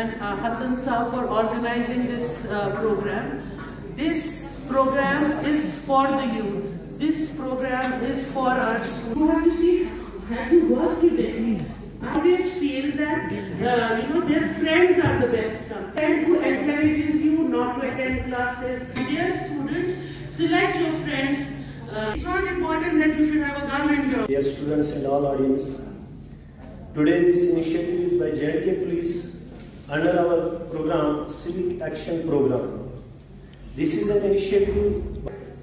And Hassan Saab for organizing this program. This program is for the youth. This program is for our students. You have to see, have to work with them. I always feel that their friends are the best. Friend who encourages you not to attend classes. Dear students, select your friends. It's not important that you should have a government job. Dear students and all audience, today this initiative is by J&K Police under our program Civic Action Program. This is an initiative.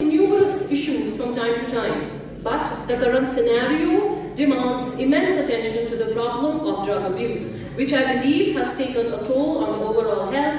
Numerous issues from time to time, but the current scenario demands immense attention to the problem of drug abuse, which I believe has taken a toll on the overall health.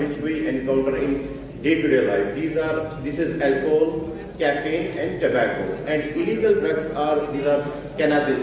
which we encounter in day-to-day life. This is alcohol, caffeine and tobacco. And illegal drugs are cannabis,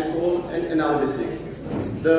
alcohol and analgesics. The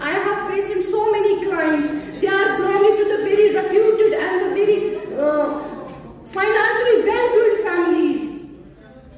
I have faced so many clients. They are belonging to the very reputed and the very financially well-built families.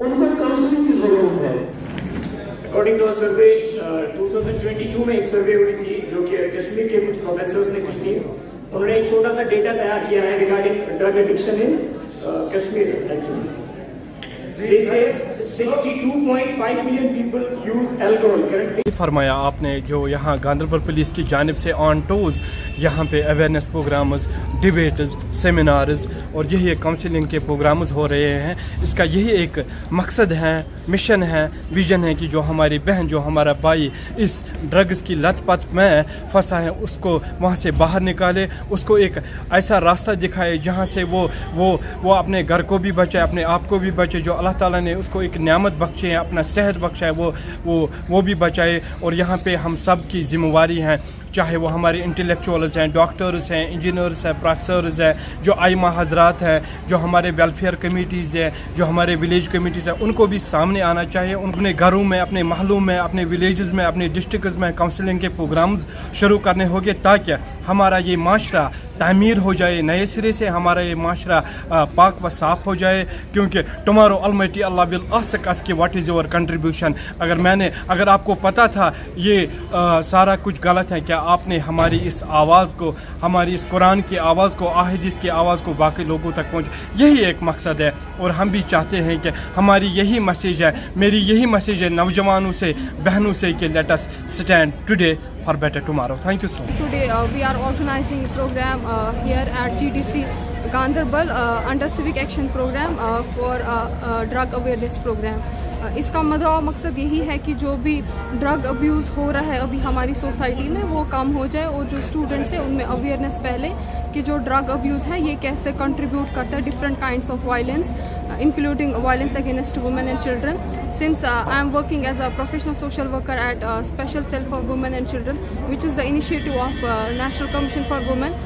ان کو counselling کی ضرورت ہے. According to survey 2022 میں ایک survey ہوئی تھی جو کہ کشمیر کے کچھ پروفیسرز نے کی تھی. انہوں نے ایک چھوٹا سا ڈیٹا تیار کیا ہے regarding drug addiction in Kashmir. They say 62.5 million people use alcohol currently. فرمایا آپ نے جو یہاں گاندربل پولیس کی جانب سے آن ٹوز یہاں پہ اویئرنیس پروگرامز، ڈیبیٹز، سیمینارز اور یہی کاؤنسلنگ کے پروگرامز ہو رہے ہیں. اس کا یہی ایک مقصد ہے، مشن ہے، ویژن ہے کہ جو ہماری بہن، جو ہمارا بھائی اس ڈرگز کی لت پت میں پھنسا ہے اس کو وہاں سے باہر نکالے، اس کو ایک ایسا راستہ دکھائے جہاں سے وہ اپنے گھر کو بھی بچائے، اپنے آپ کو بھی بچے. جو اللہ تعالیٰ نے اس کو ایک نعمت بخشی ہے، اپنا صحت بخشا ہے، وہ بھی بچائے. اور یہاں پہ ہم سب کی ذمہ داری ہے، چاہے وہ ہمارے انٹلیکچوئلز ہیں، ڈاکٹرز ہیں، انجینئرز ہیں، پروفیسرز ہیں، جو آئمہ حضرات ہیں، جو ہمارے ویلفیئر کمیٹیز ہیں، جو ہمارے ولیج کمیٹیز ہیں، ان کو بھی سامنے آنا چاہیے. اپنے گھروں میں، اپنے محلوں میں، اپنے ولیجز میں، اپنے ڈسٹرکٹس میں کاؤنسلنگ کے پروگرامز شروع کرنے ہوگے تاکہ ہمارا یہ معاشرہ تعمیر ہو جائے، نئے سرے سے ہمارا یہ معاشرہ پاک و صاف ہو جائے. کیونکہ ٹمارو المیٹی اللہ ول آسک اس کہ واٹ از یور کنٹریبیوشن. اگر آپ کو پتا تھا یہ سارا کچھ غلط ہے، کیا آپ نے ہماری اس آواز کو، ہماری اس قرآن کی آواز کو، احادیث کی آواز کو باقی لوگوں تک پہنچ. یہی ایک مقصد ہے اور ہم بھی چاہتے ہیں کہ ہماری یہی میسیج ہے، میری یہی میسیج ہے نوجوانوں سے، بہنوں سے کہ let us stand today for better tomorrow. Thank you so much. Today we are organizing a program here at GDC Ganderbal under civic action program for drug awareness program. اس کا مقصد یہی ہے کہ جو بھی ڈرگ ابیوز ہو رہا ہے ابھی ہماری سوسائٹی میں وہ کم ہو جائے اور جو اسٹوڈنٹس ہیں ان میں اویئرنیس پھیلے کہ جو ڈرگ ابیوز ہے یہ کیسے کنٹریبیوٹ کرتا ہے different kinds of violence including violence against women and children. Since I am working as a professional social worker at Special Cell for Women and Children, which is the initiative of National Commission for Women,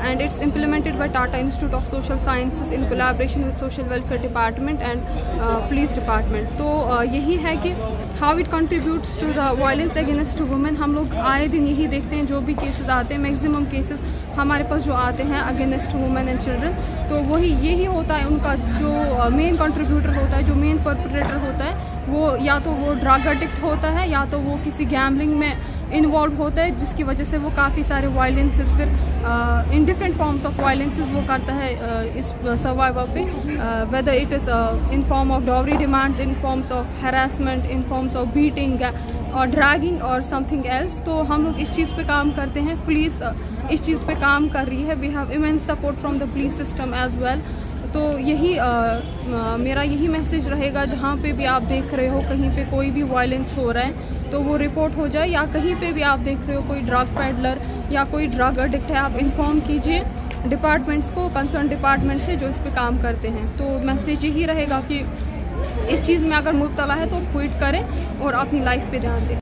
and it's implemented by Tata Institute of Social Sciences in collaboration with Social Welfare Department and Police Department. تو یہی ہے کہ how it contributes to the violence against women. ہم لوگ آئے دن یہی دیکھتے ہیں جو بھی کیسز آتے ہیں، میکسیمم کیسز ہمارے پاس جو آتے ہیں اگینسٹ وومن اینڈ چلڈرن، تو وہی یہی ہوتا ہے ان کا جو مین کنٹریبیوٹر ہوتا ہے، جو مین پرپریٹر ہوتا ہے وہ یا تو وہ ڈرگ ایڈکٹ ہوتا ہے یا تو وہ کسی گیملنگ میں انوالو ہوتا ہے، جس کی وجہ سے وہ کافی سارے وائلنسز پھر in different forms of violences وہ کرتا ہے اس سروائیور پہ، whether it is in form of dowry demands, in forms of harassment, in forms of beating اور ڈریگنگ اور سم تھنگ ایلس. تو ہم لوگ اس چیز پہ کام کرتے ہیں، پولیس اس چیز پہ کام کر رہی ہے. We have immense support from the police system as well. تو یہی میرا یہی میسیج رہے گا، جہاں پہ بھی آپ دیکھ رہے ہو کہیں پہ کوئی بھی وائلنس ہو رہا ہے تو وہ رپورٹ ہو جائے، یا کہیں پہ بھی آپ دیکھ رہے ہو کوئی ڈرگ پیڈلر یا کوئی ڈرگ ایڈکٹ ہے، آپ انفارم کیجیے ڈپارٹمنٹس کو، کنسرن ڈپارٹمنٹ سے جو اس پہ کام کرتے ہیں. تو میسیج یہی رہے گا کہ اس چیز میں اگر مبتلا ہے تو کوئٹ کریں اور اپنی لائف پہ دھیان دیں.